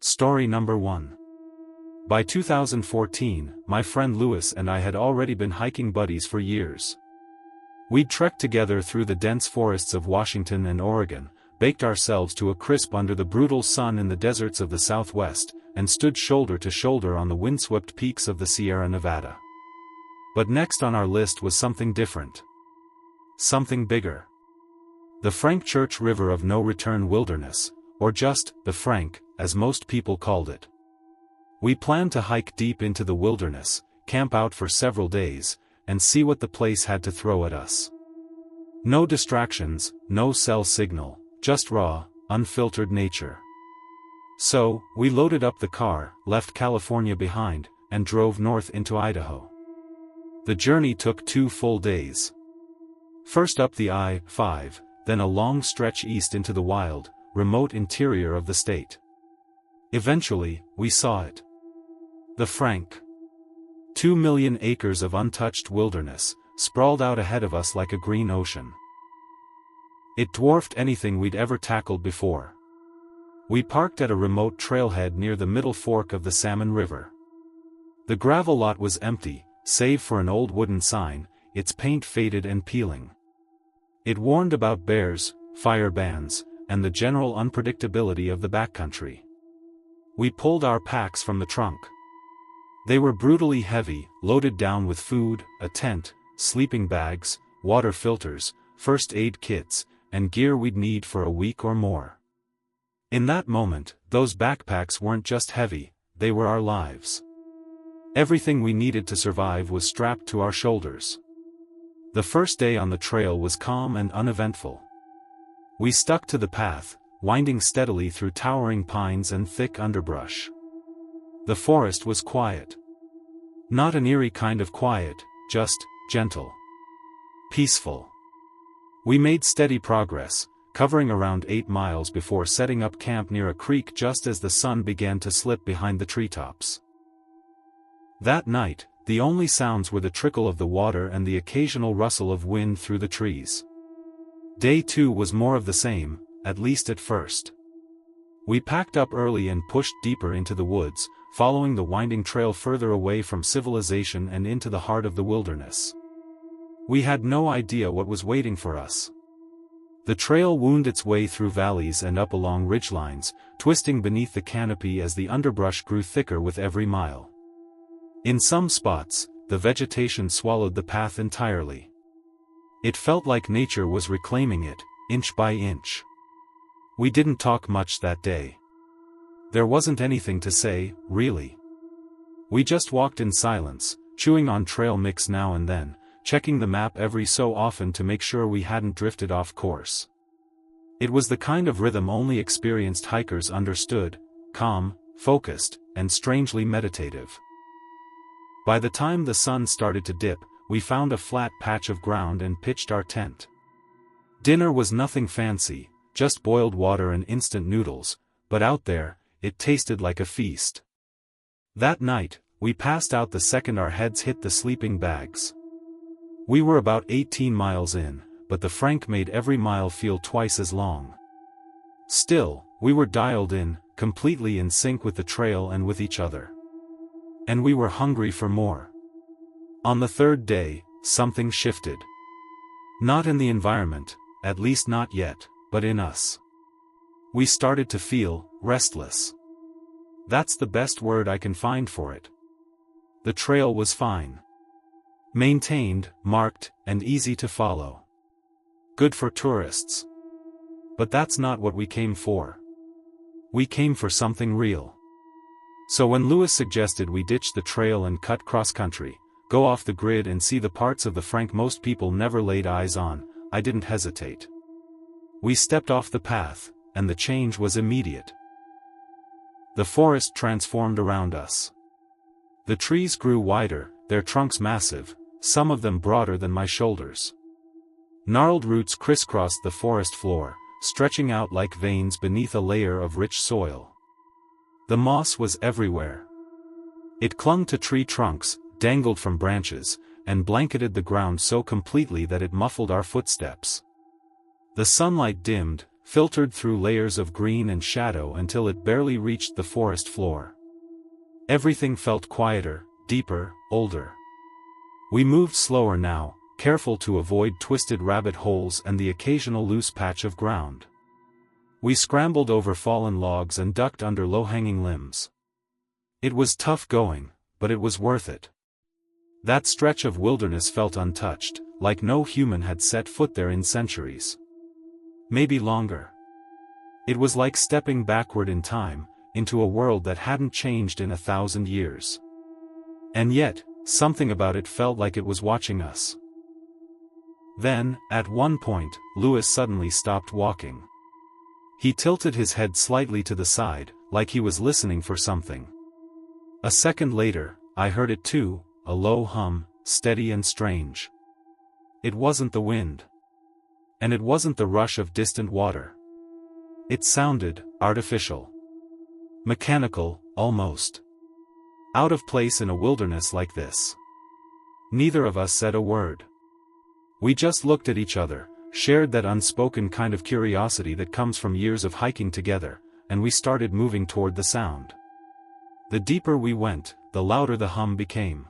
Story number 1. By 2014, my friend Lewis and I had already been hiking buddies for years. We'd trekked together through the dense forests of Washington and Oregon, baked ourselves to a crisp under the brutal sun in the deserts of the Southwest, and stood shoulder to shoulder on the windswept peaks of the Sierra Nevada. But next on our list was something different. Something bigger. The Frank Church River of No Return Wilderness, or just, the Frank, as most people called it. We planned to hike deep into the wilderness, camp out for several days, and see what the place had to throw at us. No distractions, no cell signal, just raw, unfiltered nature. So, we loaded up the car, left California behind, and drove north into Idaho. The journey took 2 full days. First up the I-5, then a long stretch east into the wild, remote interior of the state. Eventually, we saw it. The Frank. 2 million acres of untouched wilderness, sprawled out ahead of us like a green ocean. It dwarfed anything we'd ever tackled before. We parked at a remote trailhead near the middle fork of the Salmon River. The gravel lot was empty, save for an old wooden sign, its paint faded and peeling. It warned about bears, fire bans, and the general unpredictability of the backcountry. We pulled our packs from the trunk. They were brutally heavy, loaded down with food, a tent, sleeping bags, water filters, first aid kits, and gear we'd need for a week or more. In that moment, those backpacks weren't just heavy, they were our lives. Everything we needed to survive was strapped to our shoulders. The first day on the trail was calm and uneventful. We stuck to the path, winding steadily through towering pines and thick underbrush. The forest was quiet. Not an eerie kind of quiet, just gentle. Peaceful. We made steady progress, covering around 8 miles before setting up camp near a creek just as the sun began to slip behind the treetops. That night, the only sounds were the trickle of the water and the occasional rustle of wind through the trees. Day 2 was more of the same, at least at first. We packed up early and pushed deeper into the woods, following the winding trail further away from civilization and into the heart of the wilderness. We had no idea what was waiting for us. The trail wound its way through valleys and up along ridgelines, twisting beneath the canopy as the underbrush grew thicker with every mile. In some spots, the vegetation swallowed the path entirely. It felt like nature was reclaiming it, inch by inch. We didn't talk much that day. There wasn't anything to say, really. We just walked in silence, chewing on trail mix now and then, checking the map every so often to make sure we hadn't drifted off course. It was the kind of rhythm only experienced hikers understood, calm, focused, and strangely meditative. By the time the sun started to dip, we found a flat patch of ground and pitched our tent. Dinner was nothing fancy, just boiled water and instant noodles, but out there, it tasted like a feast. That night, we passed out the second our heads hit the sleeping bags. We were about 18 miles in, but the Frank made every mile feel twice as long. Still, we were dialed in, completely in sync with the trail and with each other. And we were hungry for more. On the 3rd day, something shifted. Not in the environment, at least not yet, but in us. We started to feel restless. That's the best word I can find for it. The trail was fine. Maintained, marked, and easy to follow. Good for tourists. But that's not what we came for. We came for something real. So when Lewis suggested we ditch the trail and cut cross-country, go off the grid and see the parts of the Frank most people never laid eyes on, I didn't hesitate. We stepped off the path, and the change was immediate. The forest transformed around us. The trees grew wider, their trunks massive, some of them broader than my shoulders. Gnarled roots crisscrossed the forest floor, stretching out like veins beneath a layer of rich soil. The moss was everywhere. It clung to tree trunks, dangled from branches, and blanketed the ground so completely that it muffled our footsteps. The sunlight dimmed, filtered through layers of green and shadow until it barely reached the forest floor. Everything felt quieter, deeper, older. We moved slower now, careful to avoid twisted rabbit holes and the occasional loose patch of ground. We scrambled over fallen logs and ducked under low-hanging limbs. It was tough going, but it was worth it. That stretch of wilderness felt untouched, like no human had set foot there in centuries. Maybe longer. It was like stepping backward in time, into a world that hadn't changed in 1,000 years. And yet, something about it felt like it was watching us. Then, at one point, Louis suddenly stopped walking. He tilted his head slightly to the side, like he was listening for something. A second later, I heard it too, a low hum, steady and strange. It wasn't the wind. And it wasn't the rush of distant water. It sounded artificial. Mechanical, almost. Out of place in a wilderness like this. Neither of us said a word. We just looked at each other, shared that unspoken kind of curiosity that comes from years of hiking together, and we started moving toward the sound. The deeper we went, the louder the hum became.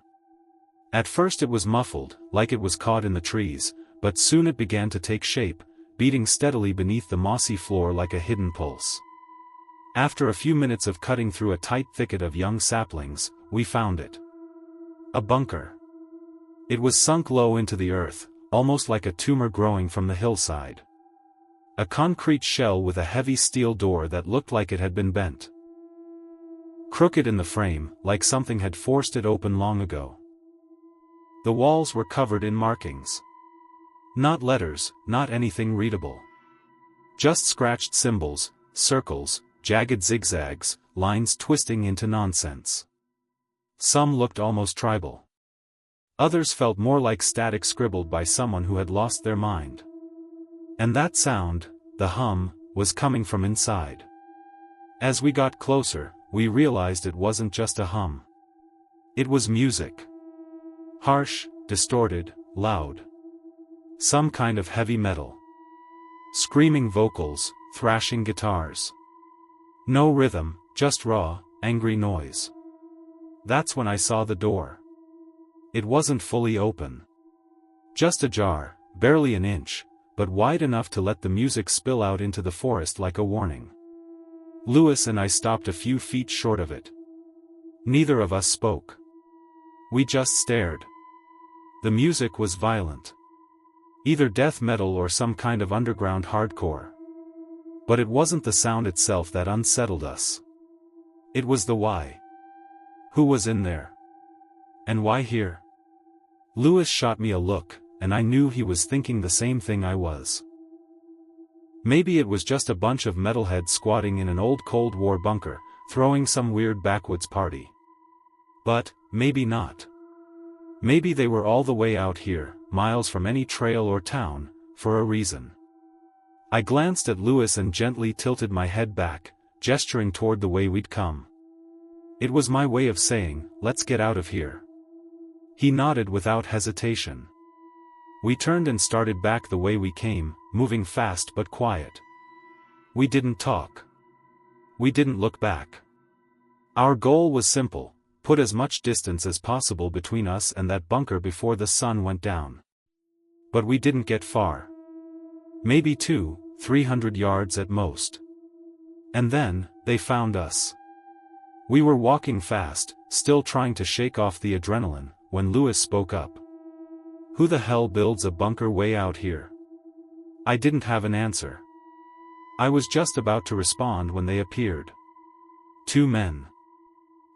At first it was muffled, like it was caught in the trees, but soon it began to take shape, beating steadily beneath the mossy floor like a hidden pulse. After a few minutes of cutting through a tight thicket of young saplings, we found it. A bunker. It was sunk low into the earth, almost like a tumor growing from the hillside. A concrete shell with a heavy steel door that looked like it had been bent. Crooked in the frame, like something had forced it open long ago. The walls were covered in markings. Not letters, not anything readable. Just scratched symbols, circles, jagged zigzags, lines twisting into nonsense. Some looked almost tribal. Others felt more like static scribbled by someone who had lost their mind. And that sound, the hum, was coming from inside. As we got closer, we realized it wasn't just a hum. It was music. Harsh, distorted, loud. Some kind of heavy metal. Screaming vocals, thrashing guitars. No rhythm, just raw, angry noise. That's when I saw the door. It wasn't fully open. Just ajar, barely an inch, but wide enough to let the music spill out into the forest like a warning. Louis and I stopped a few feet short of it. Neither of us spoke. We just stared. The music was violent. Either death metal or some kind of underground hardcore. But it wasn't the sound itself that unsettled us. It was the why. Who was in there? And why here? Louis shot me a look, and I knew he was thinking the same thing I was. Maybe it was just a bunch of metalheads squatting in an old Cold War bunker, throwing some weird backwoods party. But, maybe not. Maybe they were all the way out here, miles from any trail or town, for a reason. I glanced at Louis and gently tilted my head back, gesturing toward the way we'd come. It was my way of saying, let's get out of here. He nodded without hesitation. We turned and started back the way we came, moving fast but quiet. We didn't talk. We didn't look back. Our goal was simple: put as much distance as possible between us and that bunker before the sun went down. But we didn't get far. Maybe 200-300 yards at most. And then, they found us. We were walking fast, still trying to shake off the adrenaline, when Louis spoke up. Who the hell builds a bunker way out here? I didn't have an answer. I was just about to respond when they appeared. 2 men.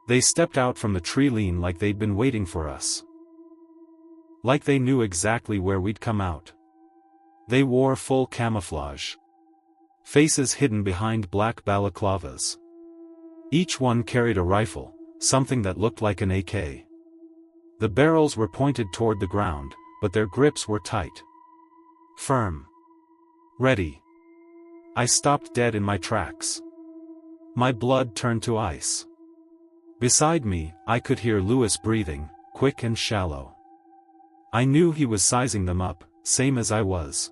They stepped out from the tree lean like they'd been waiting for us. Like they knew exactly where we'd come out. They wore full camouflage. Faces hidden behind black balaclavas. Each one carried a rifle, something that looked like an AK. The barrels were pointed toward the ground, but their grips were tight. Firm. Ready. I stopped dead in my tracks. My blood turned to ice. Beside me, I could hear Louis breathing, quick and shallow. I knew he was sizing them up, same as I was.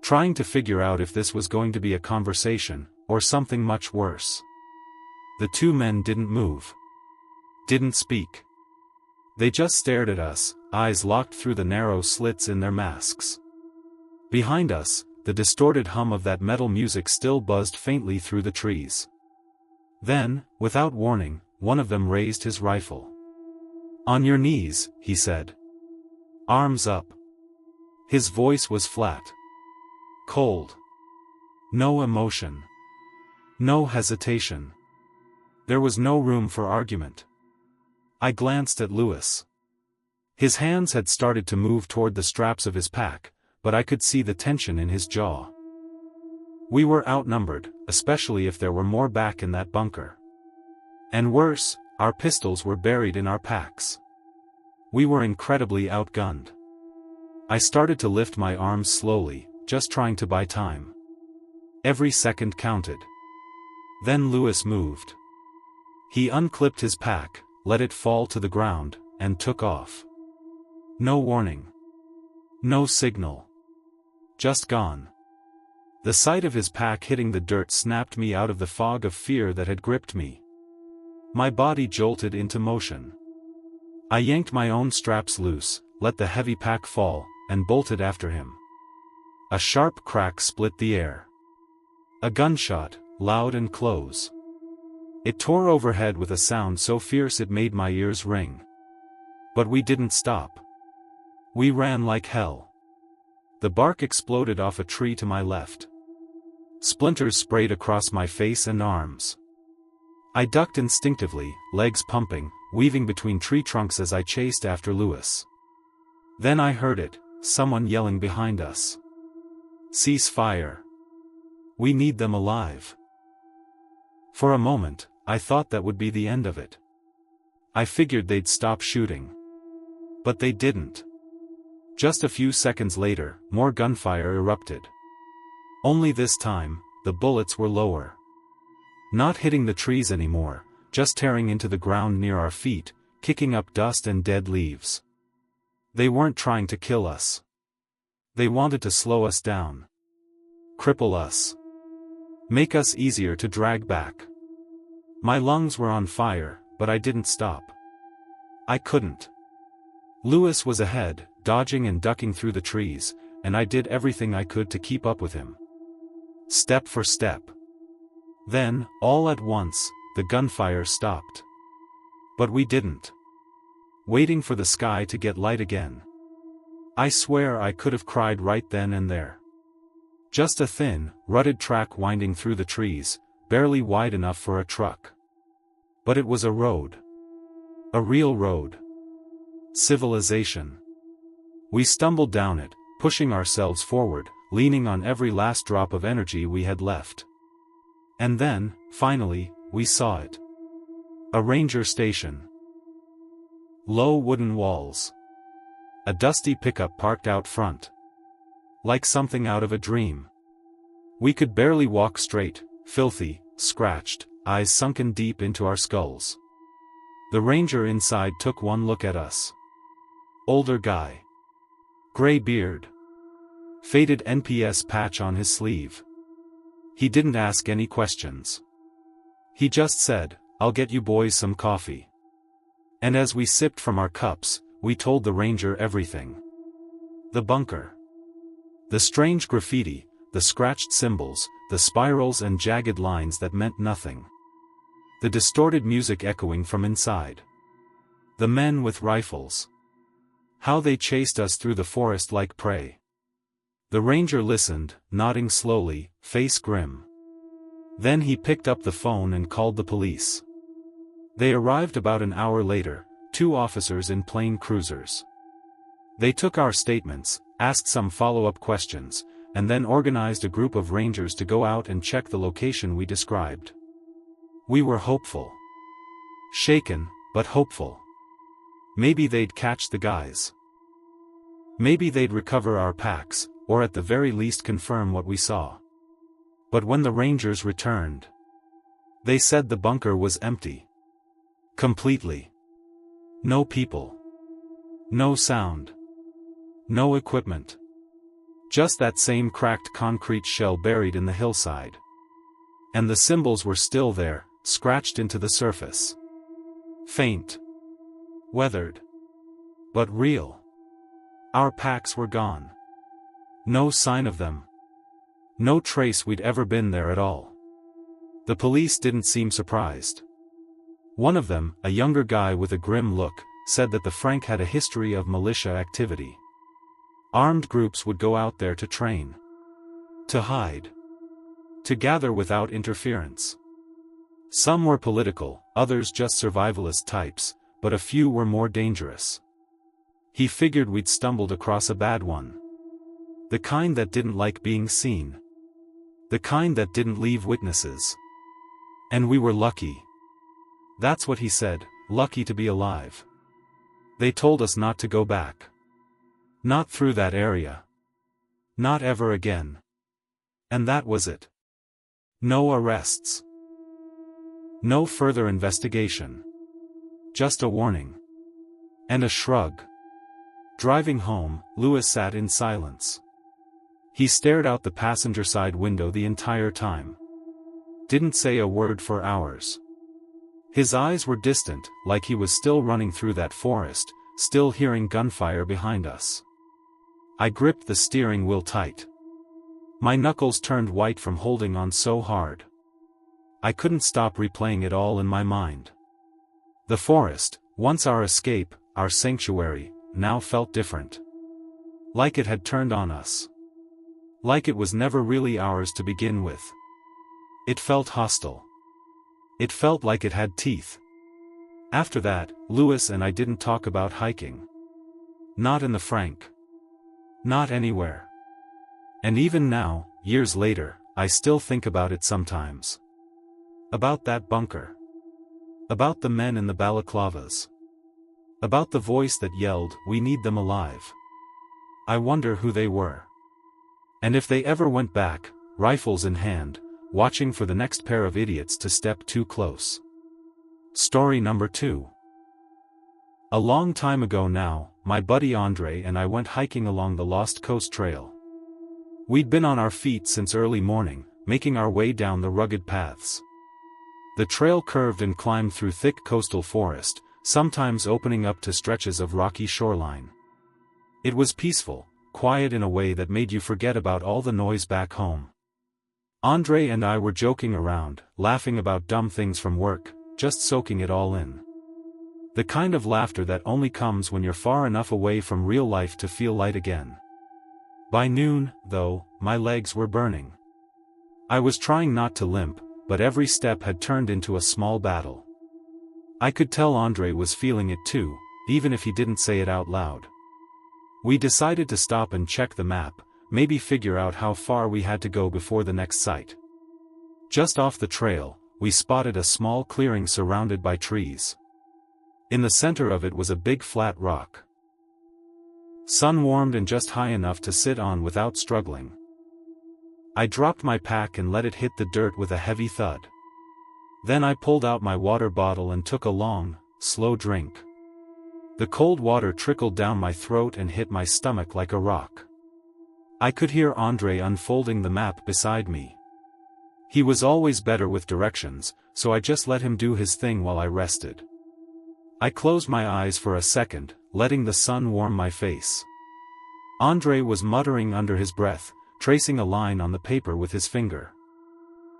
trying to figure out if this was going to be a conversation, or something much worse. The two men didn't move. Didn't speak. They just stared at us, eyes locked through the narrow slits in their masks. Behind us, the distorted hum of that metal music still buzzed faintly through the trees. Then, without warning, one of them raised his rifle. "On your knees," he said. "Arms up." His voice was flat. Cold. No emotion. No hesitation. There was no room for argument. I glanced at Lewis. His hands had started to move toward the straps of his pack, but I could see the tension in his jaw. We were outnumbered, especially if there were more back in that bunker. And worse, our pistols were buried in our packs. We were incredibly outgunned. I started to lift my arms slowly, just trying to buy time. Every second counted. Then Lewis moved. He unclipped his pack, let it fall to the ground, and took off. No warning. No signal. Just gone. The sight of his pack hitting the dirt snapped me out of the fog of fear that had gripped me. My body jolted into motion. I yanked my own straps loose, let the heavy pack fall, and bolted after him. A sharp crack split the air. A gunshot, loud and close. It tore overhead with a sound so fierce it made my ears ring. But we didn't stop. We ran like hell. The bark exploded off a tree to my left. Splinters sprayed across my face and arms. I ducked instinctively, legs pumping, weaving between tree trunks as I chased after Lewis. Then I heard it, someone yelling behind us. "Cease fire. We need them alive." For a moment, I thought that would be the end of it. I figured they'd stop shooting. But they didn't. Just a few seconds later, more gunfire erupted. Only this time, the bullets were lower. Not hitting the trees anymore, just tearing into the ground near our feet, kicking up dust and dead leaves. They weren't trying to kill us. They wanted to slow us down. Cripple us. Make us easier to drag back. My lungs were on fire, but I didn't stop. I couldn't. Lewis was ahead, dodging and ducking through the trees, and I did everything I could to keep up with him. Step for step. Then, all at once, the gunfire stopped. But we didn't. Waiting for the sky to get light again. I swear I could have cried right then and there. Just a thin, rutted track winding through the trees, barely wide enough for a truck. But it was a road. A real road. Civilization. We stumbled down it, pushing ourselves forward, leaning on every last drop of energy we had left. And then, finally, we saw it. A ranger station. Low wooden walls. A dusty pickup parked out front. Like something out of a dream. We could barely walk straight, filthy, scratched, eyes sunken deep into our skulls. The ranger inside took one look at us. Older guy. Gray beard. Faded NPS patch on his sleeve. He didn't ask any questions. He just said, "I'll get you boys some coffee." And as we sipped from our cups, we told the ranger everything. The bunker. The strange graffiti, the scratched symbols, the spirals and jagged lines that meant nothing. The distorted music echoing from inside. The men with rifles. How they chased us through the forest like prey. The ranger listened, nodding slowly, face grim. Then he picked up the phone and called the police. They arrived about an hour later, 2 officers in plain cruisers. They took our statements, asked some follow-up questions, and then organized a group of rangers to go out and check the location we described. We were hopeful. Shaken, but hopeful. Maybe they'd catch the guys. Maybe they'd recover our packs, or at the very least confirm what we saw. But when the rangers returned, they said the bunker was empty. Completely. No people. No sound. No equipment. Just that same cracked concrete shell buried in the hillside. And the symbols were still there, scratched into the surface. Faint. Weathered. But real. Our packs were gone. No sign of them. No trace we'd ever been there at all. The police didn't seem surprised. One of them, a younger guy with a grim look, said that the Frank had a history of militia activity. Armed groups would go out there to train. To hide. To gather without interference. Some were political, others just survivalist types, but a few were more dangerous. He figured we'd stumbled across a bad one. The kind that didn't like being seen. The kind that didn't leave witnesses. And we were lucky. That's what he said, lucky to be alive. They told us not to go back. Not through that area. Not ever again. And that was it. No arrests. No further investigation. Just a warning. And a shrug. Driving home, Lewis sat in silence. He stared out the passenger side window the entire time. Didn't say a word for hours. His eyes were distant, like he was still running through that forest, still hearing gunfire behind us. I gripped the steering wheel tight. My knuckles turned white from holding on so hard. I couldn't stop replaying it all in my mind. The forest, once our escape, our sanctuary, now felt different. Like it had turned on us. Like it was never really ours to begin with. It felt hostile. It felt like it had teeth. After that, Lewis and I didn't talk about hiking. Not in the Frank. Not anywhere. And even now, years later, I still think about it sometimes. About that bunker. About the men in the balaclavas. About the voice that yelled, "We need them alive." I wonder who they were. And if they ever went back, rifles in hand, watching for the next pair of idiots to step too close. Story number 2. A long time ago now, my buddy Andre and I went hiking along the Lost Coast Trail. We'd been on our feet since early morning, making our way down the rugged paths. The trail curved and climbed through thick coastal forest, sometimes opening up to stretches of rocky shoreline. It was peaceful, quiet in a way that made you forget about all the noise back home. Andre and I were joking around, laughing about dumb things from work, just soaking it all in. The kind of laughter that only comes when you're far enough away from real life to feel light again. By noon, though, my legs were burning. I was trying not to limp, but every step had turned into a small battle. I could tell Andre was feeling it too, even if he didn't say it out loud. We decided to stop and check the map, maybe figure out how far we had to go before the next site. Just off the trail, we spotted a small clearing surrounded by trees. In the center of it was a big flat rock. Sun-warmed and just high enough to sit on without struggling. I dropped my pack and let it hit the dirt with a heavy thud. Then I pulled out my water bottle and took a long, slow drink. The cold water trickled down my throat and hit my stomach like a rock. I could hear Andre unfolding the map beside me. He was always better with directions, so I just let him do his thing while I rested. I closed my eyes for a second, letting the sun warm my face. Andre was muttering under his breath, tracing a line on the paper with his finger.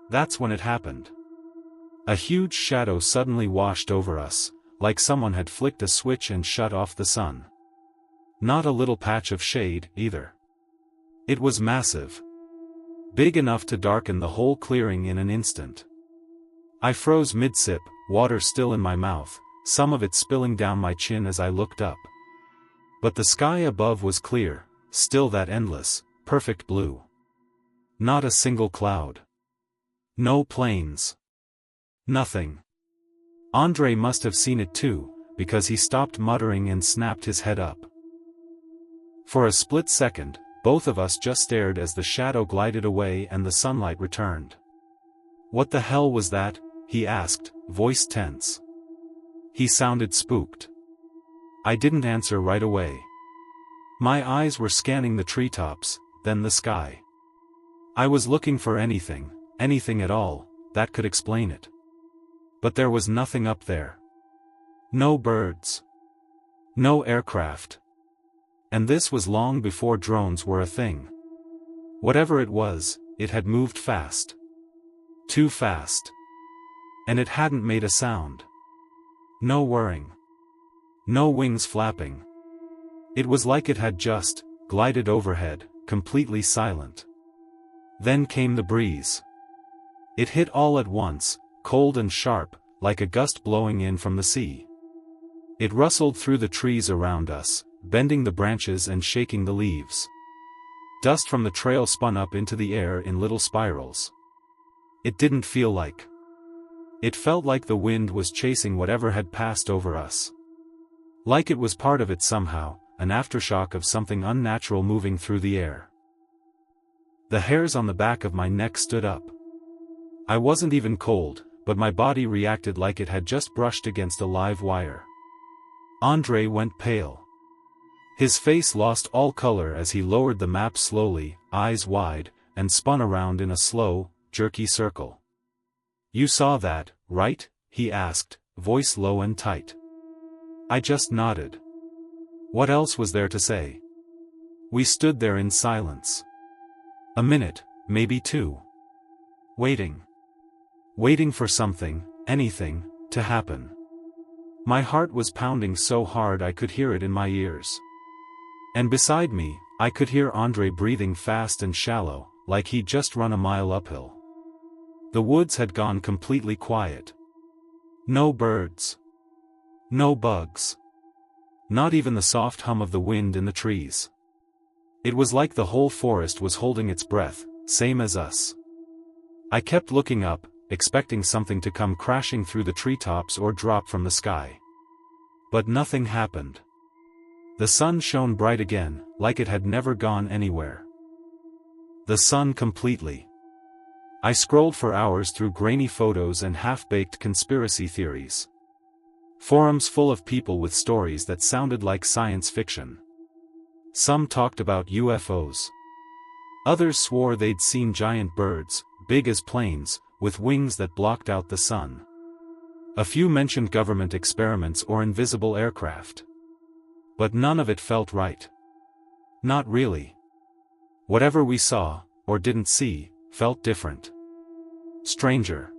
That's when it happened. A huge shadow suddenly washed over us, like someone had flicked a switch and shut off the sun. Not a little patch of shade, either. It was massive. Big enough to darken the whole clearing in an instant. I froze mid-sip, water still in my mouth, some of it spilling down my chin as I looked up. But the sky above was clear, still that endless, perfect blue. Not a single cloud. No planes. Nothing. Andre must have seen it too, because he stopped muttering and snapped his head up. For a split second, both of us just stared as the shadow glided away and the sunlight returned. "What the hell was that?" he asked, voice tense. He sounded spooked. I didn't answer right away. My eyes were scanning the treetops, then the sky. I was looking for anything at all, that could explain it. But there was nothing up there. No birds. No aircraft. And this was long before drones were a thing. Whatever it was, it had moved fast. Too fast. And it hadn't made a sound. No whirring. No wings flapping. It was like it had just glided overhead, completely silent. Then came the breeze. It hit all at once, cold and sharp, like a gust blowing in from the sea. It rustled through the trees around us, bending the branches and shaking the leaves. Dust from the trail spun up into the air in little spirals. It didn't feel like. It felt like the wind was chasing whatever had passed over us. Like it was part of it somehow, an aftershock of something unnatural moving through the air. The hairs on the back of my neck stood up. I wasn't even cold, but my body reacted like it had just brushed against a live wire. Andre went pale. His face lost all color as he lowered the map slowly, eyes wide, and spun around in a slow, jerky circle. "You saw that, right?" he asked, voice low and tight. I just nodded. What else was there to say? We stood there in silence. A minute, maybe two. Waiting. Waiting for something, anything, to happen. My heart was pounding so hard I could hear it in my ears. And beside me, I could hear Andre breathing fast and shallow, like he'd just run a mile uphill. The woods had gone completely quiet. No birds. No bugs. Not even the soft hum of the wind in the trees. It was like the whole forest was holding its breath, same as us. I kept looking up, expecting something to come crashing through the treetops or drop from the sky. But nothing happened. The sun shone bright again, like it had never gone anywhere. The sun completely. I scrolled for hours through grainy photos and half-baked conspiracy theories. Forums full of people with stories that sounded like science fiction. Some talked about UFOs. Others swore they'd seen giant birds, big as planes, with wings that blocked out the sun. A few mentioned government experiments or invisible aircraft. But none of it felt right. Not really. Whatever we saw, or didn't see, felt different. Stranger.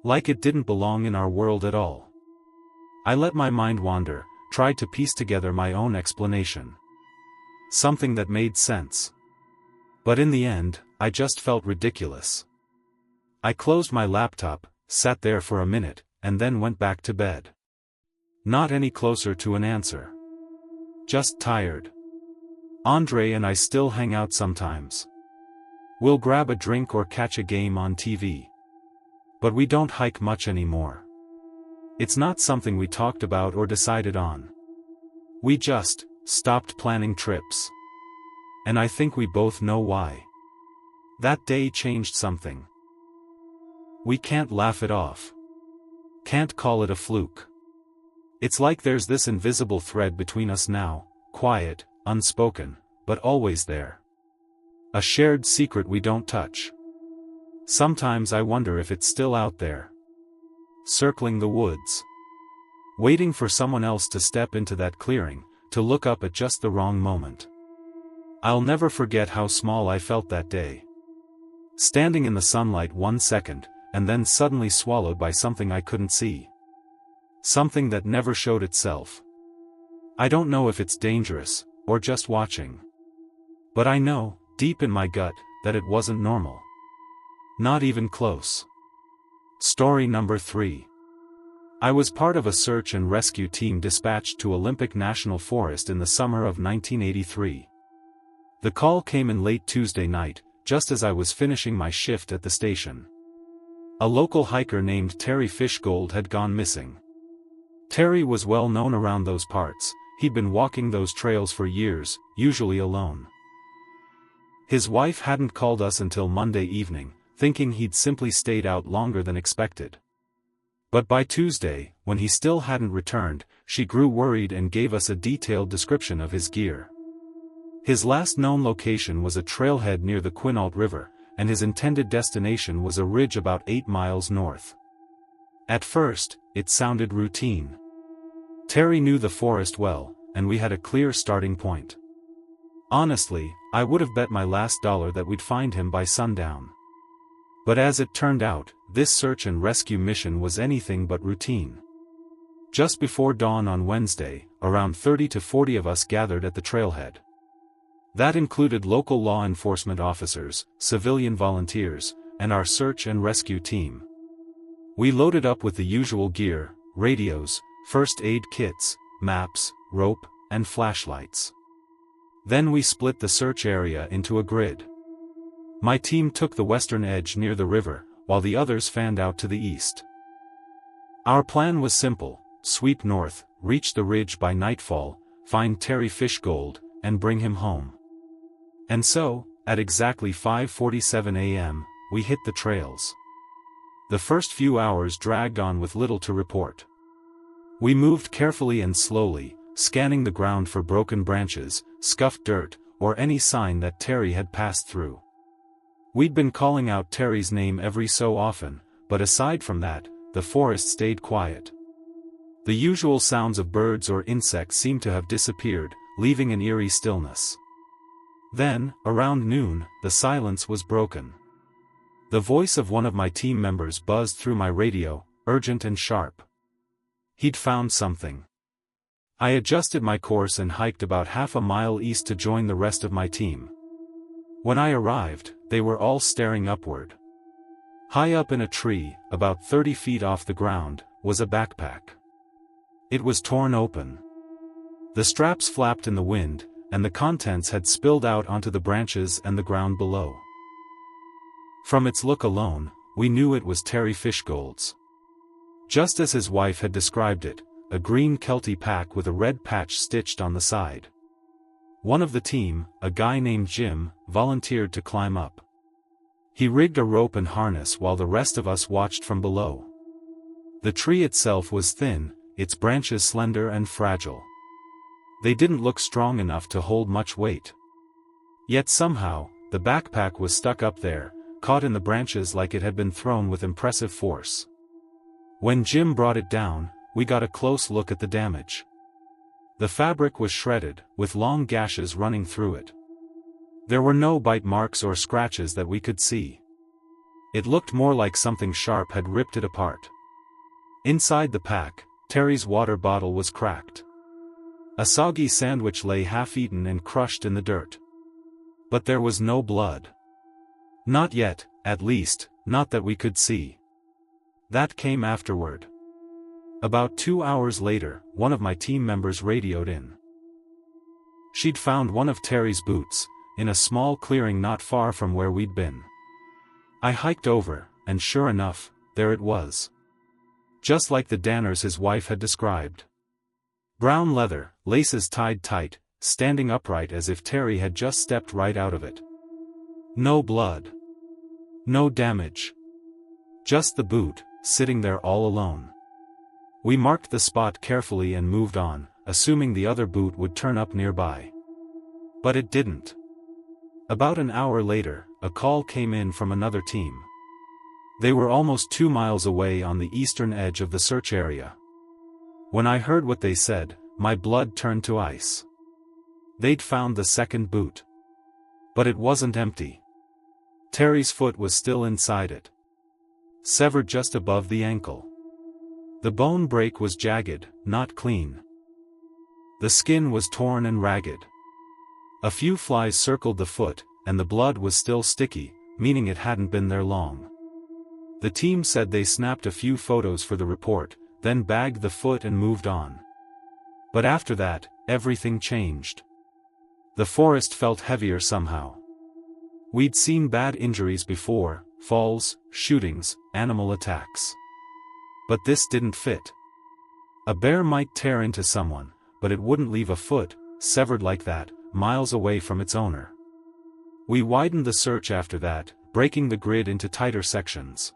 Like it didn't belong in our world at all. I let my mind wander, tried to piece together my own explanation. Something that made sense. But in the end, I just felt ridiculous. I closed my laptop, sat there for a minute, and then went back to bed. Not any closer to an answer. Just tired. Andre and I still hang out sometimes. We'll grab a drink or catch a game on TV. But we don't hike much anymore. It's not something we talked about or decided on. We just stopped planning trips. And I think we both know why. That day changed something. We can't laugh it off. Can't call it a fluke. It's like there's this invisible thread between us now, quiet, unspoken, but always there. A shared secret we don't touch. Sometimes I wonder if it's still out there. Circling the woods. Waiting for someone else to step into that clearing, to look up at just the wrong moment. I'll never forget how small I felt that day. Standing in the sunlight 1 second, and then suddenly swallowed by something I couldn't see. Something that never showed itself. I don't know if it's dangerous, or just watching. But I know, deep in my gut, that it wasn't normal. Not even close. Story number 3. I was part of a search and rescue team dispatched to Olympic National Forest in the summer of 1983. The call came in late Tuesday night, just as I was finishing my shift at the station. A local hiker named Terry Fishgold had gone missing. Terry was well known around those parts. He'd been walking those trails for years, usually alone. His wife hadn't called us until Monday evening, thinking he'd simply stayed out longer than expected. But by Tuesday, when he still hadn't returned, she grew worried and gave us a detailed description of his gear. His last known location was a trailhead near the Quinault River, and his intended destination was a ridge about 8 miles north. At first, it sounded routine. Terry knew the forest well, and we had a clear starting point. Honestly, I would have bet my last dollar that we'd find him by sundown. But as it turned out, this search and rescue mission was anything but routine. Just before dawn on Wednesday, around 30 to 40 of us gathered at the trailhead. That included local law enforcement officers, civilian volunteers, and our search and rescue team. We loaded up with the usual gear: radios, first aid kits, maps, rope, and flashlights. Then we split the search area into a grid. My team took the western edge near the river, while the others fanned out to the east. Our plan was simple: sweep north, reach the ridge by nightfall, find Terry Fishgold, and bring him home. And so, at exactly 5:47 a.m., we hit the trails. The first few hours dragged on with little to report. We moved carefully and slowly, scanning the ground for broken branches, scuffed dirt, or any sign that Terry had passed through. We'd been calling out Terry's name every so often, but aside from that, the forest stayed quiet. The usual sounds of birds or insects seemed to have disappeared, leaving an eerie stillness. Then, around noon, the silence was broken. The voice of one of my team members buzzed through my radio, urgent and sharp. He'd found something. I adjusted my course and hiked about half a mile east to join the rest of my team. When I arrived, they were all staring upward. High up in a tree, about 30 feet off the ground, was a backpack. It was torn open. The straps flapped in the wind, and the contents had spilled out onto the branches and the ground below. From its look alone, we knew it was Terry Fishgold's. Just as his wife had described it, a green Kelty pack with a red patch stitched on the side. One of the team, a guy named Jim, volunteered to climb up. He rigged a rope and harness while the rest of us watched from below. The tree itself was thin, its branches slender and fragile. They didn't look strong enough to hold much weight. Yet somehow, the backpack was stuck up there, caught in the branches like it had been thrown with impressive force. When Jim brought it down, we got a close look at the damage. The fabric was shredded, with long gashes running through it. There were no bite marks or scratches that we could see. It looked more like something sharp had ripped it apart. Inside the pack, Terry's water bottle was cracked. A soggy sandwich lay half-eaten and crushed in the dirt. But there was no blood. Not yet, at least, not that we could see. That came afterward. About 2 hours later, one of my team members radioed in. She'd found one of Terry's boots, in a small clearing not far from where we'd been. I hiked over, and sure enough, there it was. Just like the Danners his wife had described. Brown leather, laces tied tight, standing upright as if Terry had just stepped right out of it. No blood. No damage. Just the boot, sitting there all alone. We marked the spot carefully and moved on, assuming the other boot would turn up nearby. But it didn't. About an hour later, a call came in from another team. They were almost 2 miles away on the eastern edge of the search area. When I heard what they said, my blood turned to ice. They'd found the second boot. But it wasn't empty. Terry's foot was still inside it. Severed just above the ankle. The bone break was jagged, not clean. The skin was torn and ragged. A few flies circled the foot, and the blood was still sticky, meaning it hadn't been there long. The team said they snapped a few photos for the report, then bagged the foot and moved on. But after that, everything changed. The forest felt heavier somehow. We'd seen bad injuries before: falls, shootings, animal attacks. But this didn't fit. A bear might tear into someone, but it wouldn't leave a foot, severed like that, miles away from its owner. We widened the search after that, breaking the grid into tighter sections.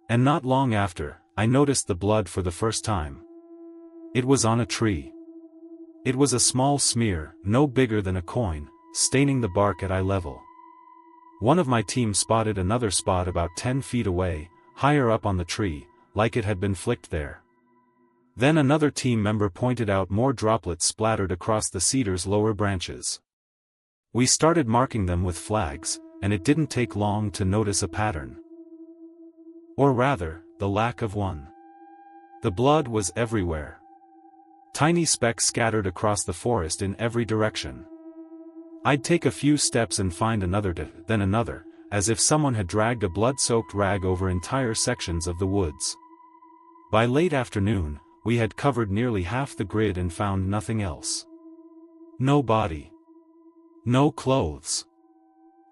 And not long after, I noticed the blood for the first time. It was on a tree. It was a small smear, no bigger than a coin, staining the bark at eye level. One of my team spotted another spot about 10 feet away, higher up on the tree, like it had been flicked there. Then another team member pointed out more droplets splattered across the cedar's lower branches. We started marking them with flags, and it didn't take long to notice a pattern. Or rather, the lack of one. The blood was everywhere. Tiny specks scattered across the forest in every direction. I'd take a few steps and find another, then another, as if someone had dragged a blood-soaked rag over entire sections of the woods. By late afternoon, we had covered nearly half the grid and found nothing else. No body. No clothes.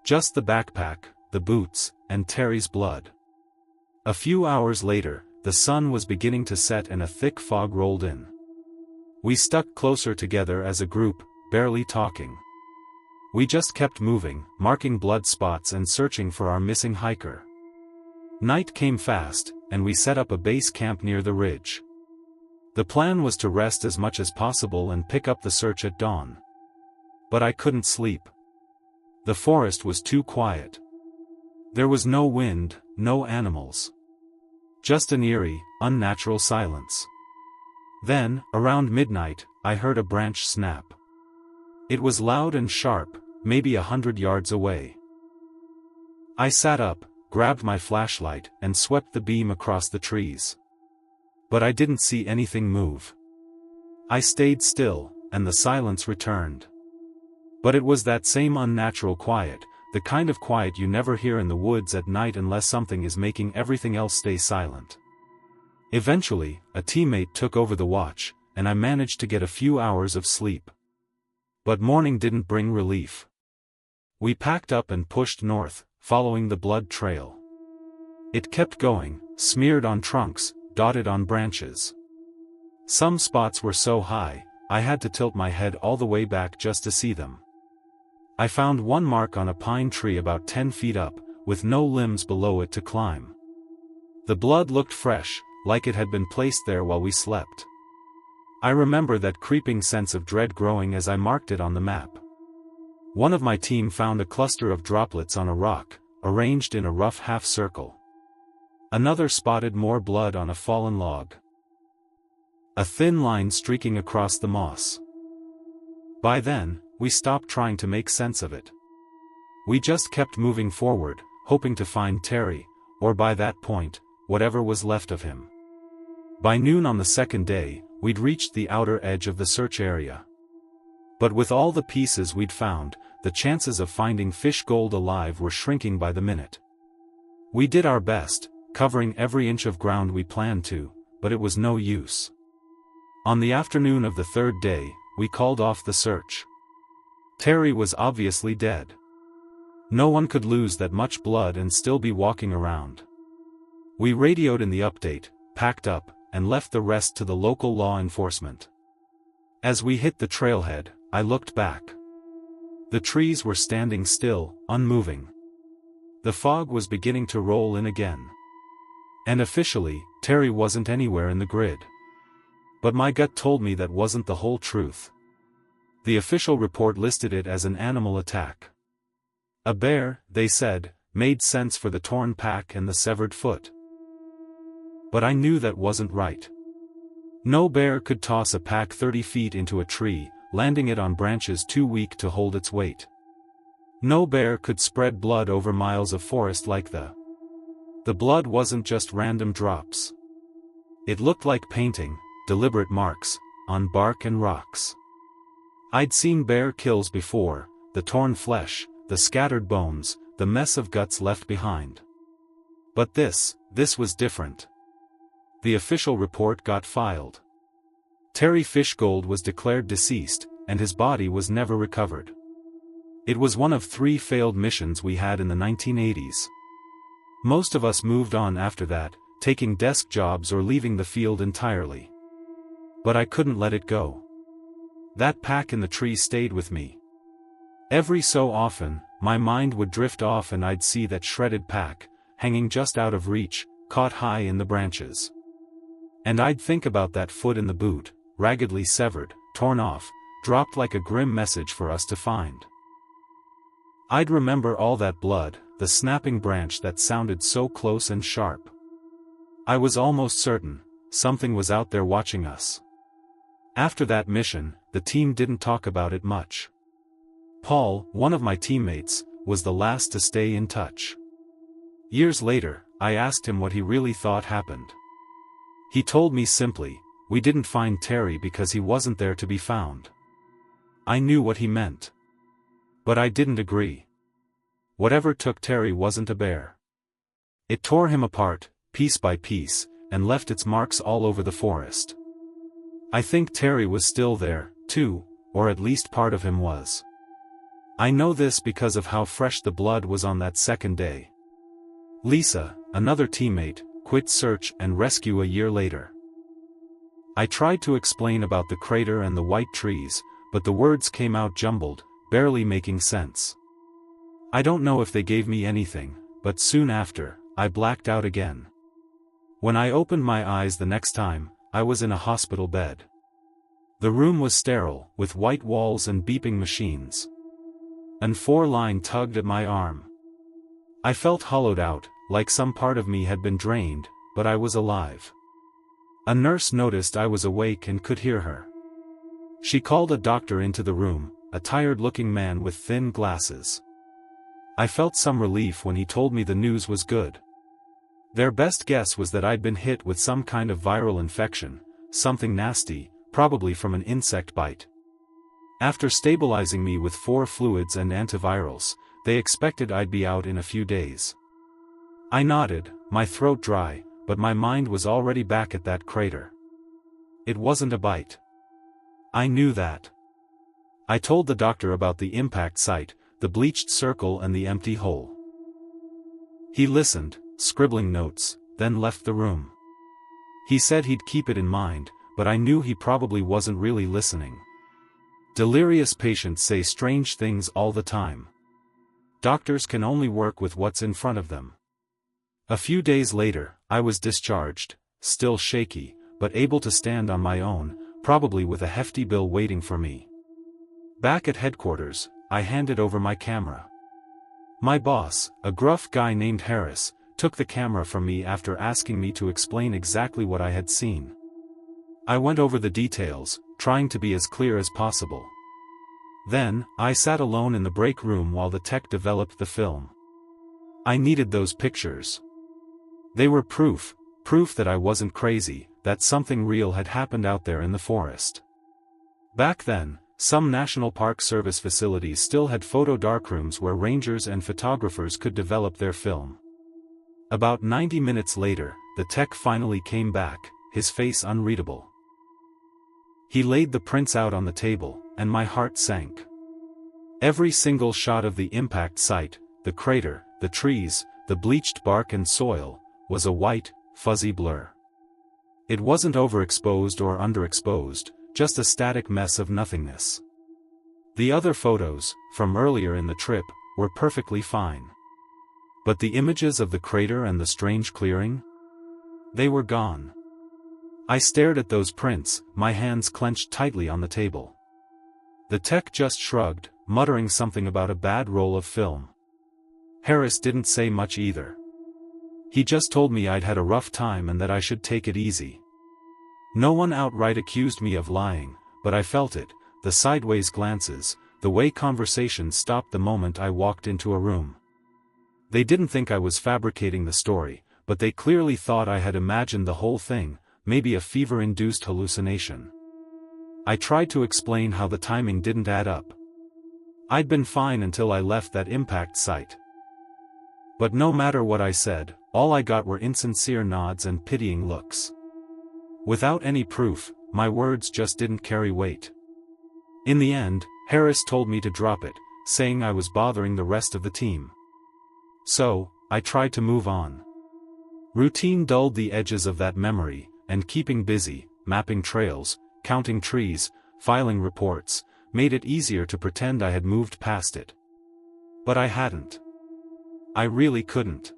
Just the backpack, the boots, and Terry's blood. A few hours later, the sun was beginning to set and a thick fog rolled in. We stuck closer together as a group, barely talking. We just kept moving, marking blood spots and searching for our missing hiker. Night came fast, and we set up a base camp near the ridge. The plan was to rest as much as possible and pick up the search at dawn. But I couldn't sleep. The forest was too quiet. There was no wind, no animals. Just an eerie, unnatural silence. Then, around midnight, I heard a branch snap. It was loud and sharp, maybe 100 yards away. I sat up, grabbed my flashlight, and swept the beam across the trees. But I didn't see anything move. I stayed still, and the silence returned. But it was that same unnatural quiet, the kind of quiet you never hear in the woods at night unless something is making everything else stay silent. Eventually, a teammate took over the watch, and I managed to get a few hours of sleep. But morning didn't bring relief. We packed up and pushed north, following the blood trail. It kept going, smeared on trunks, dotted on branches. Some spots were so high, I had to tilt my head all the way back just to see them. I found one mark on a pine tree about 10 feet up, with no limbs below it to climb. The blood looked fresh, like it had been placed there while we slept. I remember that creeping sense of dread growing as I marked it on the map. One of my team found a cluster of droplets on a rock, arranged in a rough half-circle. Another spotted more blood on a fallen log. A thin line streaking across the moss. By then, we stopped trying to make sense of it. We just kept moving forward, hoping to find Terry, or by that point, whatever was left of him. By noon on the second day, we'd reached the outer edge of the search area. But with all the pieces we'd found, the chances of finding fish gold alive were shrinking by the minute. We did our best, covering every inch of ground we planned to, but it was no use. On the afternoon of the third day, we called off the search. Terry was obviously dead. No one could lose that much blood and still be walking around. We radioed in the update, packed up, and left the rest to the local law enforcement. As we hit the trailhead, I looked back. The trees were standing still, unmoving. The fog was beginning to roll in again. And officially, Terry wasn't anywhere in the grid. But my gut told me that wasn't the whole truth. The official report listed it as an animal attack. A bear, they said, made sense for the torn pack and the severed foot. But I knew that wasn't right. No bear could toss a pack 30 feet into a tree, landing it on branches too weak to hold its weight. No bear could spread blood over miles of forest like the blood wasn't just random drops. It looked like painting, deliberate marks, on bark and rocks. I'd seen bear kills before, the torn flesh, the scattered bones, the mess of guts left behind. But this was different. The official report got filed. Terry Fishgold was declared deceased, and his body was never recovered. It was one of 3 failed missions we had in the 1980s. Most of us moved on after that, taking desk jobs or leaving the field entirely. But I couldn't let it go. That pack in the tree stayed with me. Every so often, my mind would drift off and I'd see that shredded pack, hanging just out of reach, caught high in the branches. And I'd think about that foot in the boot, raggedly severed, torn off, dropped like a grim message for us to find. I'd remember all that blood, the snapping branch that sounded so close and sharp. I was almost certain something was out there watching us. After that mission, the team didn't talk about it much. Paul, one of my teammates, was the last to stay in touch. Years later, I asked him what he really thought happened. He told me simply, "We didn't find Terry because he wasn't there to be found." I knew what he meant. But I didn't agree. Whatever took Terry wasn't a bear. It tore him apart, piece by piece, and left its marks all over the forest. I think Terry was still there, too, or at least part of him was. I know this because of how fresh the blood was on that second day. Lisa, another teammate, quit search and rescue a year later. I tried to explain about the crater and the white trees, but the words came out jumbled, barely making sense. I don't know if they gave me anything, but soon after, I blacked out again. When I opened my eyes the next time, I was in a hospital bed. The room was sterile, with white walls and beeping machines. An 4-line tugged at my arm. I felt hollowed out, like some part of me had been drained, but I was alive. A nurse noticed I was awake and could hear her. She called a doctor into the room, a tired-looking man with thin glasses. I felt some relief when he told me the news was good. Their best guess was that I'd been hit with some kind of viral infection, something nasty, probably from an insect bite. After stabilizing me with 4 fluids and antivirals, they expected I'd be out in a few days. I nodded, my throat dry, but my mind was already back at that crater. It wasn't a bite. I knew that. I told the doctor about the impact site, the bleached circle and the empty hole. He listened, scribbling notes, then left the room. He said he'd keep it in mind, but I knew he probably wasn't really listening. Delirious patients say strange things all the time. Doctors can only work with what's in front of them. A few days later, I was discharged, still shaky, but able to stand on my own, probably with a hefty bill waiting for me. Back at headquarters, I handed over my camera. My boss, a gruff guy named Harris, took the camera from me after asking me to explain exactly what I had seen. I went over the details, trying to be as clear as possible. Then, I sat alone in the break room while the tech developed the film. I needed those pictures. They were proof that I wasn't crazy, that something real had happened out there in the forest. Back then, some National Park Service facilities still had photo darkrooms where rangers and photographers could develop their film. About 90 minutes later, the tech finally came back, his face unreadable. He laid the prints out on the table, and my heart sank. Every single shot of the impact site, the crater, the trees, the bleached bark and soil, was a white, fuzzy blur. It wasn't overexposed or underexposed, just a static mess of nothingness. The other photos, from earlier in the trip, were perfectly fine. But the images of the crater and the strange clearing? They were gone. I stared at those prints, my hands clenched tightly on the table. The tech just shrugged, muttering something about a bad roll of film. Harris didn't say much either. He just told me I'd had a rough time and that I should take it easy. No one outright accused me of lying, but I felt it, the sideways glances, the way conversation stopped the moment I walked into a room. They didn't think I was fabricating the story, but they clearly thought I had imagined the whole thing, maybe a fever-induced hallucination. I tried to explain how the timing didn't add up. I'd been fine until I left that impact site. But no matter what I said, all I got were insincere nods and pitying looks. Without any proof, my words just didn't carry weight. In the end, Harris told me to drop it, saying I was bothering the rest of the team. So, I tried to move on. Routine dulled the edges of that memory, and keeping busy, mapping trails, counting trees, filing reports, made it easier to pretend I had moved past it. But I hadn't. I really couldn't.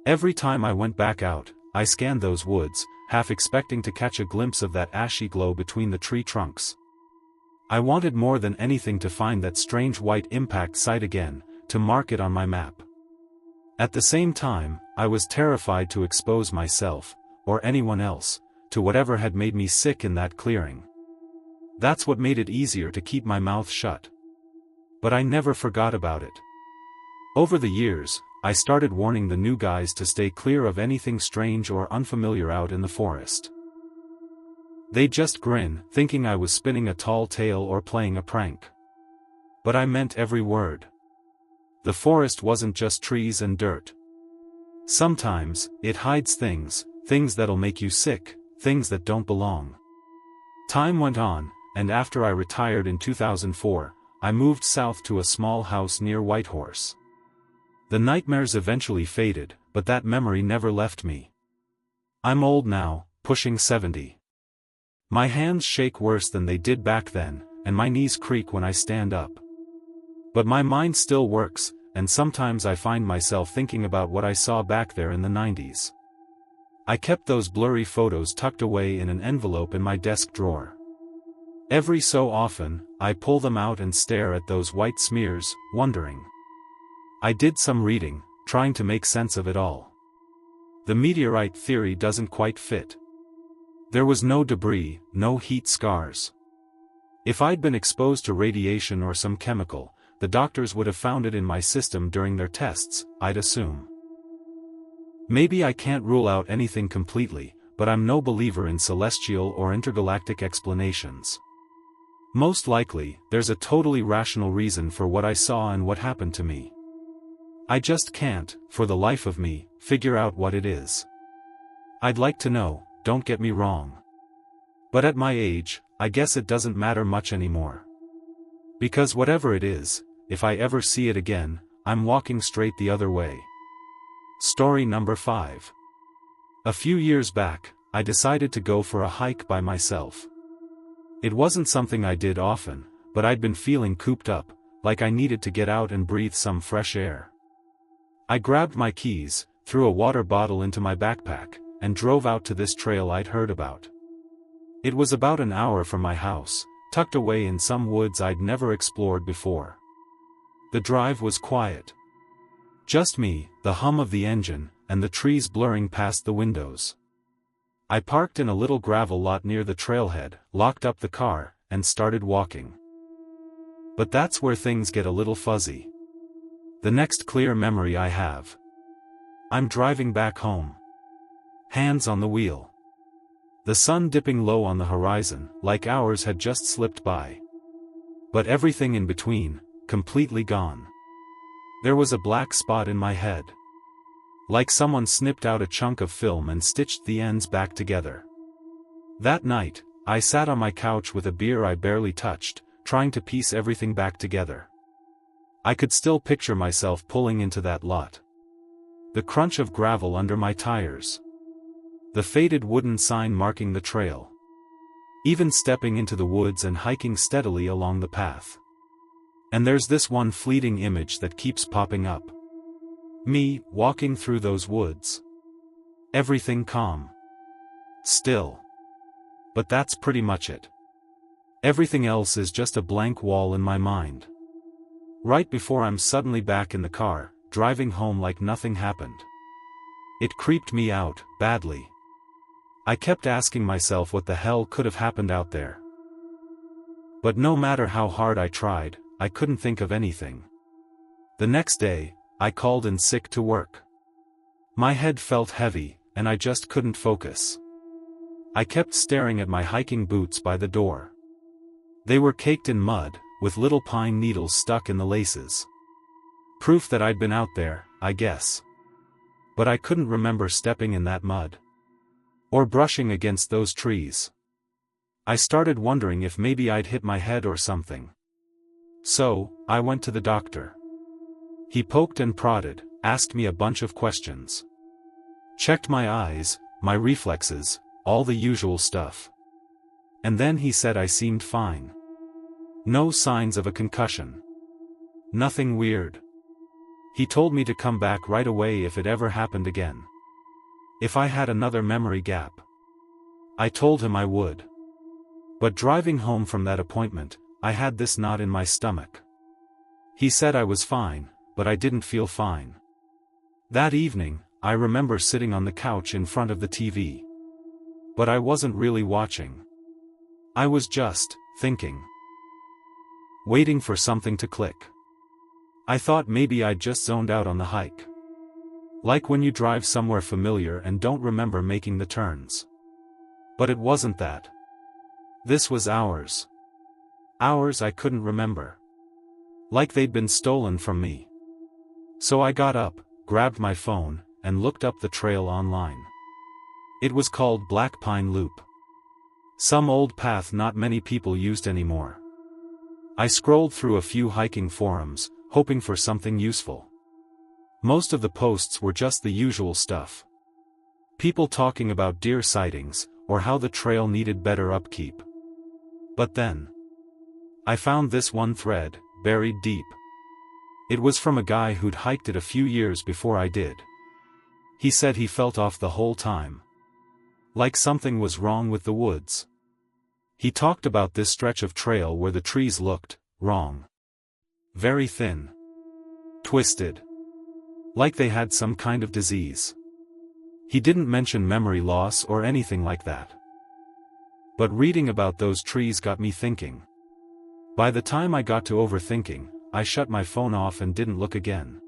Every time I went back out, I scanned those woods, half expecting to catch a glimpse of that ashy glow between the tree trunks. I wanted more than anything to find that strange white impact site again, to mark it on my map. At the same time, I was terrified to expose myself, or anyone else, to whatever had made me sick in that clearing. That's what made it easier to keep my mouth shut. But I never forgot about it. Over the years, I started warning the new guys to stay clear of anything strange or unfamiliar out in the forest. They'd just grin, thinking I was spinning a tall tale or playing a prank. But I meant every word. The forest wasn't just trees and dirt. Sometimes, it hides things that'll make you sick, things that don't belong. Time went on, and after I retired in 2004, I moved south to a small house near Whitehorse. The nightmares eventually faded, but that memory never left me. I'm old now, pushing 70. My hands shake worse than they did back then, and my knees creak when I stand up. But my mind still works, and sometimes I find myself thinking about what I saw back there in the 90s. I kept those blurry photos tucked away in an envelope in my desk drawer. Every so often, I pull them out and stare at those white smears, wondering. I did some reading, trying to make sense of it all. The meteorite theory doesn't quite fit. There was no debris, no heat scars. If I'd been exposed to radiation or some chemical, the doctors would have found it in my system during their tests, I'd assume. Maybe I can't rule out anything completely, but I'm no believer in celestial or intergalactic explanations. Most likely, there's a totally rational reason for what I saw and what happened to me. I just can't, for the life of me, figure out what it is. I'd like to know, don't get me wrong. But at my age, I guess it doesn't matter much anymore. Because whatever it is, if I ever see it again, I'm walking straight the other way. Story number 5. A few years back, I decided to go for a hike by myself. It wasn't something I did often, but I'd been feeling cooped up, like I needed to get out and breathe some fresh air. I grabbed my keys, threw a water bottle into my backpack, and drove out to this trail I'd heard about. It was about an hour from my house, tucked away in some woods I'd never explored before. The drive was quiet. Just me, the hum of the engine, and the trees blurring past the windows. I parked in a little gravel lot near the trailhead, locked up the car, and started walking. But that's where things get a little fuzzy. The next clear memory I have. I'm driving back home. Hands on the wheel. The sun dipping low on the horizon, like hours had just slipped by. But everything in between, completely gone. There was a black spot in my head. Like someone snipped out a chunk of film and stitched the ends back together. That night, I sat on my couch with a beer I barely touched, trying to piece everything back together. I could still picture myself pulling into that lot. The crunch of gravel under my tires. The faded wooden sign marking the trail. Even stepping into the woods and hiking steadily along the path. And there's this one fleeting image that keeps popping up. Me, walking through those woods. Everything calm. Still. But that's pretty much it. Everything else is just a blank wall in my mind. Right before I'm suddenly back in the car, driving home like nothing happened. It creeped me out, badly. I kept asking myself what the hell could have happened out there. But no matter how hard I tried, I couldn't think of anything. The next day, I called in sick to work. My head felt heavy, and I just couldn't focus. I kept staring at my hiking boots by the door. They were caked in mud, with little pine needles stuck in the laces. Proof that I'd been out there, I guess. But I couldn't remember stepping in that mud. Or brushing against those trees. I started wondering if maybe I'd hit my head or something. So, I went to the doctor. He poked and prodded, asked me a bunch of questions. Checked my eyes, my reflexes, all the usual stuff. And then he said I seemed fine. No signs of a concussion. Nothing weird. He told me to come back right away if it ever happened again. If I had another memory gap. I told him I would. But driving home from that appointment, I had this knot in my stomach. He said I was fine, but I didn't feel fine. That evening, I remember sitting on the couch in front of the TV. But I wasn't really watching. I was just thinking. Waiting for something to click. I thought maybe I'd just zoned out on the hike. Like when you drive somewhere familiar and don't remember making the turns. But it wasn't that. This was hours. Hours I couldn't remember. Like they'd been stolen from me. So I got up, grabbed my phone, and looked up the trail online. It was called Black Pine Loop. Some old path not many people used anymore. I scrolled through a few hiking forums, hoping for something useful. Most of the posts were just the usual stuff. People talking about deer sightings, or how the trail needed better upkeep. But then, I found this one thread, buried deep. It was from a guy who'd hiked it a few years before I did. He said he felt off the whole time. Like something was wrong with the woods. He talked about this stretch of trail where the trees looked wrong. Very thin. Twisted. Like they had some kind of disease. He didn't mention memory loss or anything like that. But reading about those trees got me thinking. By the time I got to overthinking, I shut my phone off and didn't look again.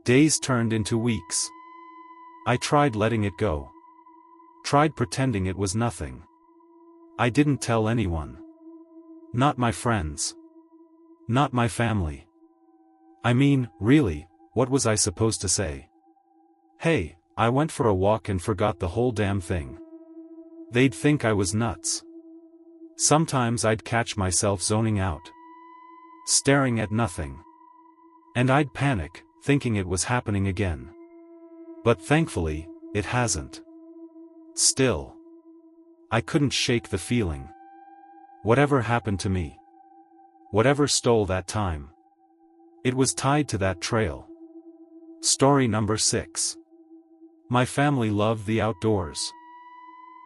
Days turned into weeks. I tried letting it go. Tried pretending it was nothing. I didn't tell anyone. Not my friends. Not my family. I mean, really, what was I supposed to say? Hey, I went for a walk and forgot the whole damn thing. They'd think I was nuts. Sometimes I'd catch myself zoning out. Staring at nothing. And I'd panic, thinking it was happening again. But thankfully, it hasn't. Still. I couldn't shake the feeling. Whatever happened to me? Whatever stole that time? It was tied to that trail. Story number 6. My family loved the outdoors.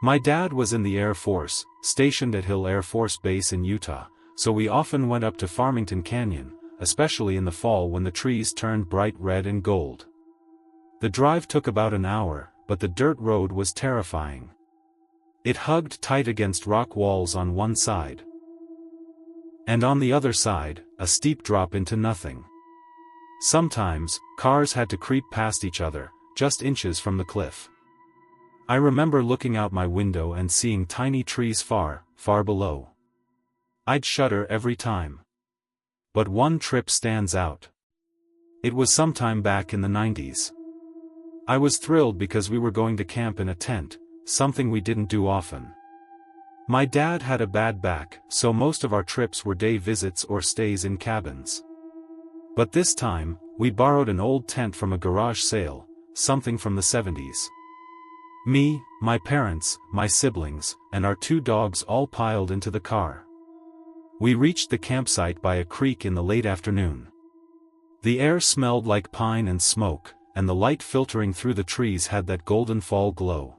My dad was in the Air Force, stationed at Hill Air Force Base in Utah, so we often went up to Farmington Canyon, especially in the fall when the trees turned bright red and gold. The drive took about an hour, but the dirt road was terrifying. It hugged tight against rock walls on one side. And on the other side, a steep drop into nothing. Sometimes, cars had to creep past each other, just inches from the cliff. I remember looking out my window and seeing tiny trees far, far below. I'd shudder every time. But one trip stands out. It was sometime back in the 90s. I was thrilled because we were going to camp in a tent, something we didn't do often. My dad had a bad back, so most of our trips were day visits or stays in cabins. But this time, we borrowed an old tent from a garage sale, something from the 70s. Me, my parents, my siblings, and our 2 dogs all piled into the car. We reached the campsite by a creek in the late afternoon. The air smelled like pine and smoke, and the light filtering through the trees had that golden fall glow.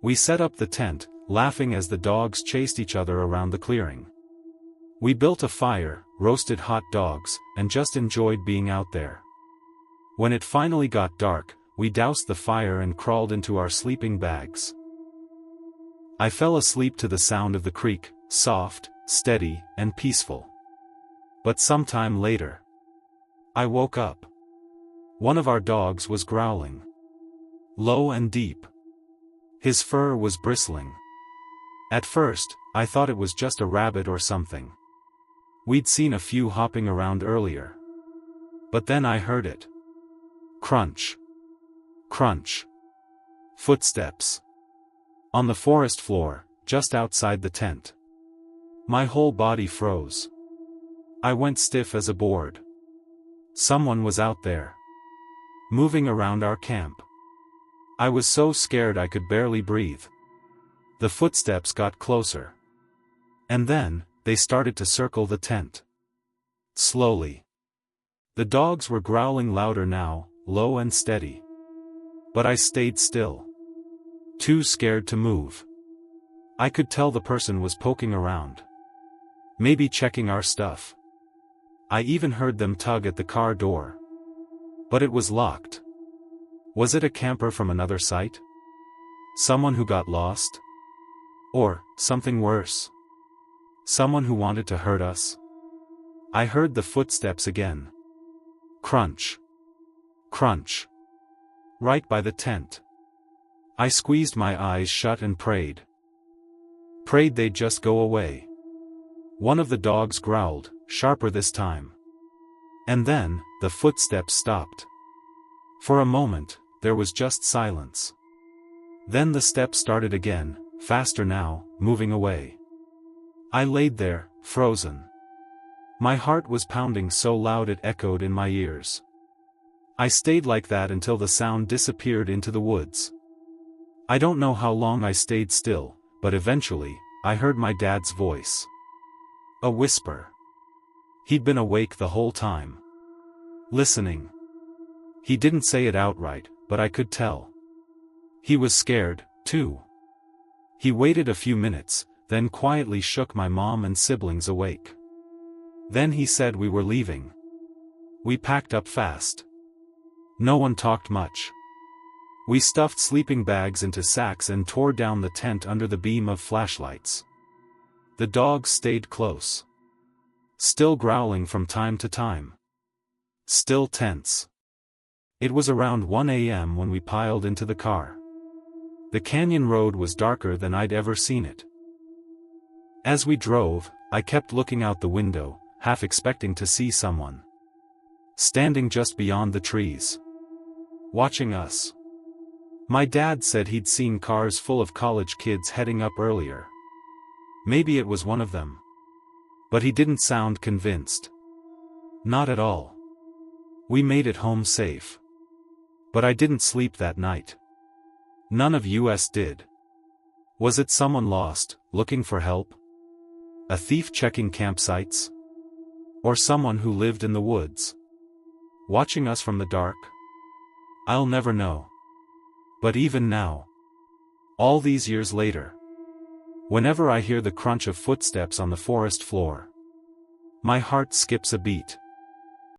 We set up the tent, laughing as the dogs chased each other around the clearing. We built a fire, roasted hot dogs, and just enjoyed being out there. When it finally got dark, we doused the fire and crawled into our sleeping bags. I fell asleep to the sound of the creek, soft, steady, and peaceful. But sometime later, I woke up. One of our dogs was growling. Low and deep. His fur was bristling. At first, I thought it was just a rabbit or something. We'd seen a few hopping around earlier. But then I heard it. Crunch. Crunch. Footsteps. On the forest floor, just outside the tent. My whole body froze. I went stiff as a board. Someone was out there. Moving around our camp. I was so scared I could barely breathe. The footsteps got closer. And then, they started to circle the tent. Slowly. The dogs were growling louder now, low and steady. But I stayed still. Too scared to move. I could tell the person was poking around. Maybe checking our stuff. I even heard them tug at the car door, But it was locked. Was it a camper from another site? Someone who got lost? Or, something worse? Someone who wanted to hurt us? I heard the footsteps again. Crunch. Crunch. Right by the tent. I squeezed my eyes shut and prayed. Prayed they'd just go away. One of the dogs growled, sharper this time. And then, the footsteps stopped. For a moment, there was just silence. Then the steps started again, faster now, moving away. I laid there, frozen. My heart was pounding so loud it echoed in my ears. I stayed like that until the sound disappeared into the woods. I don't know how long I stayed still, but eventually, I heard my dad's voice. A whisper. He'd been awake the whole time. Listening. He didn't say it outright, but I could tell. He was scared, too. He waited a few minutes, then quietly shook my mom and siblings awake. Then he said we were leaving. We packed up fast. No one talked much. We stuffed sleeping bags into sacks and tore down the tent under the beam of flashlights. The dogs stayed close. Still growling from time to time. Still tense. It was around 1 a.m. when we piled into the car. The canyon road was darker than I'd ever seen it. As we drove, I kept looking out the window, half expecting to see someone. Standing just beyond the trees. Watching us. My dad said he'd seen cars full of college kids heading up earlier. Maybe it was one of them. But he didn't sound convinced. Not at all. We made it home safe. But I didn't sleep that night. None of us did. Was it someone lost, looking for help? A thief checking campsites? Or someone who lived in the woods? Watching us from the dark? I'll never know. But even now, all these years later, whenever I hear the crunch of footsteps on the forest floor, my heart skips a beat.